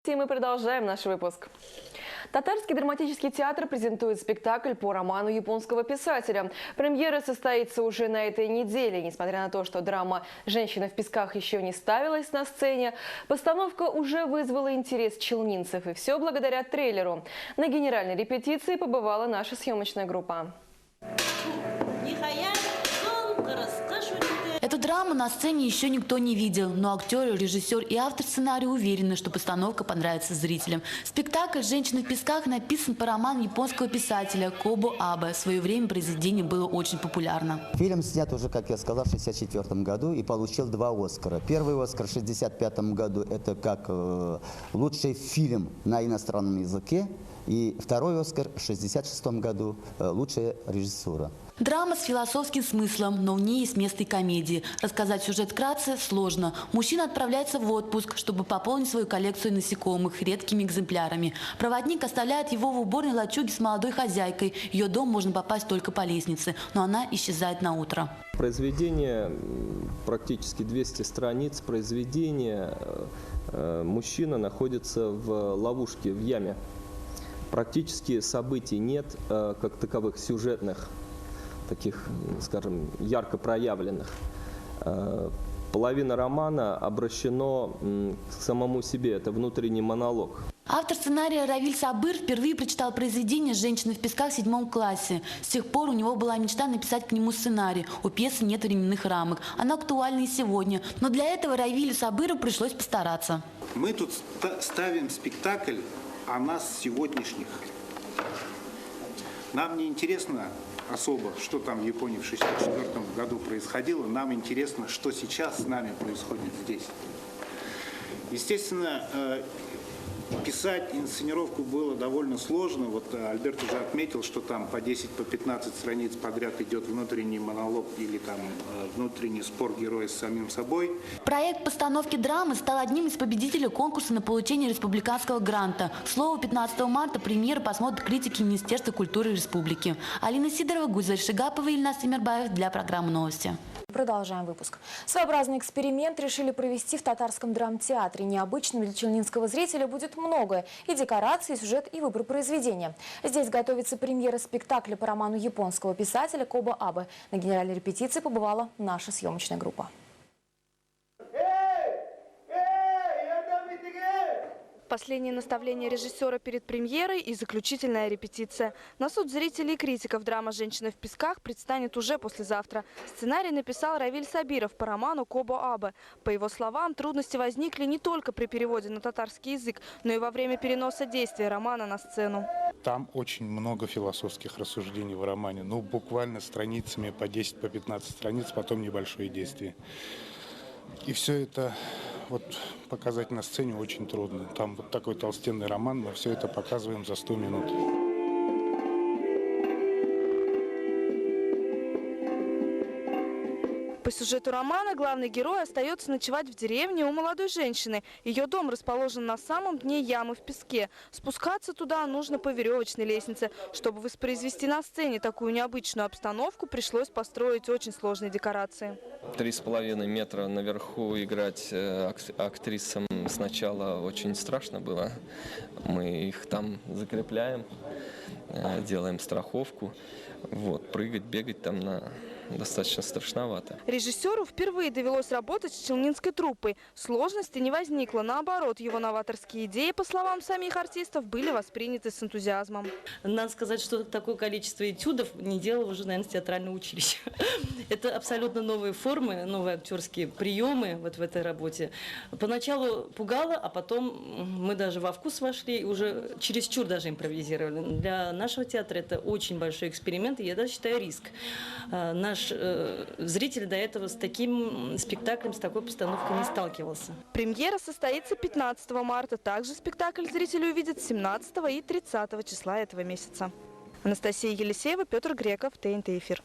И мы продолжаем наш выпуск. Татарский драматический театр презентует спектакль по роману японского писателя. Премьера состоится уже на этой неделе. Несмотря на то, что драма «Женщина в песках» еще не ставилась на сцене, постановка уже вызвала интерес челнинцев. И все благодаря трейлеру. На генеральной репетиции побывала наша съемочная группа. Эту драму на сцене еще никто не видел, но актеры, режиссер и автор сценария уверены, что постановка понравится зрителям. Спектакль «Женщина в песках» написан по роману японского писателя Кобо Абе. В свое время произведение было очень популярно. Фильм снят уже, как я сказал, в 1964 году и получил 2 «Оскара». Первый «Оскар» в 1965 году – это как лучший фильм на иностранном языке. И второй «Оскар» в 1966 году – лучшая режиссура. Драма с философским смыслом, но в ней есть место и комедии. Рассказать сюжет вкратце сложно. Мужчина отправляется в отпуск, чтобы пополнить свою коллекцию насекомых редкими экземплярами. Проводник оставляет его в уборной лачуге с молодой хозяйкой. В ее дом можно попасть только по лестнице, но она исчезает на утро. Произведение практически 200 страниц. Произведение мужчина находится в ловушке, в яме. Практически событий нет, как таковых сюжетных, таких, скажем, ярко проявленных. Половина романа обращено к самому себе, это внутренний монолог. Автор сценария Равиль Сабыр впервые прочитал произведение «Женщина в песках» в 7 классе. С тех пор у него была мечта написать к нему сценарий. У пьесы нет временных рамок. Она актуальна и сегодня. Но для этого Равилю Сабыру пришлось постараться. Мы тут ставим спектакль о нас сегодняшних. Нам не интересно особо, что там в Японии в 1964 году происходило. Нам интересно, что сейчас с нами происходит здесь. Естественно, писать инсценировку было довольно сложно. Вот Альберт уже отметил, что там по 10, по 15 страниц подряд идет внутренний монолог или там внутренний спор героя с самим собой. Проект постановки драмы стал одним из победителей конкурса на получение республиканского гранта. К слову, 15 марта премьеру посмотрят критики Министерства культуры Республики. Алина Сидорова, Гузель Шигапова и Ильнас Тимирбаев для программы «Новости». Продолжаем выпуск. Своеобразный эксперимент решили провести в Татарском драмтеатре. Необычным для челнинского зрителя будет многое. И декорации, и сюжет, и выбор произведения. Здесь готовится премьера спектакля по роману японского писателя Кобо Абе. На генеральной репетиции побывала наша съемочная группа. Последнее наставление режиссера перед премьерой и заключительная репетиция. На суд зрителей и критиков драма «Женщина в песках» предстанет уже послезавтра. Сценарий написал Равиль Сабиров по роману Кобо Абе. По его словам, трудности возникли не только при переводе на татарский язык, но и во время переноса действия романа на сцену. Там очень много философских рассуждений в романе. Ну, буквально страницами по 10, по 15 страниц, потом небольшое действие. И все это вот показать на сцене очень трудно. Там вот такой толстенный роман, мы все это показываем за 100 минут. По сюжету романа главный герой остается ночевать в деревне у молодой женщины. Ее дом расположен на самом дне ямы в песке. Спускаться туда нужно по веревочной лестнице. Чтобы воспроизвести на сцене такую необычную обстановку, пришлось построить очень сложные декорации. 3,5 метра наверху играть актрисам сначала очень страшно было. Мы их там закрепляем, делаем страховку. Вот, прыгать, бегать там достаточно страшновато. Режиссеру впервые довелось работать с челнинской труппой. Сложности не возникло. Наоборот, его новаторские идеи, по словам самих артистов, были восприняты с энтузиазмом. Надо сказать, что такое количество этюдов не делало уже, наверное, театральное училище. Это абсолютно новые формы, новые актерские приемы вот в этой работе. Поначалу пугало, а потом мы даже во вкус вошли и уже чересчур даже импровизировали. Для нашего театра это очень большой эксперимент, и я даже считаю риск. Наш зритель до этого с таким спектаклем, с такой постановкой не сталкивался. Премьера состоится 15 марта. Также спектакль зрители увидят 17 и 30 числа этого месяца. Анастасия Елисеева, Петр Греков, ТНТ Эфир.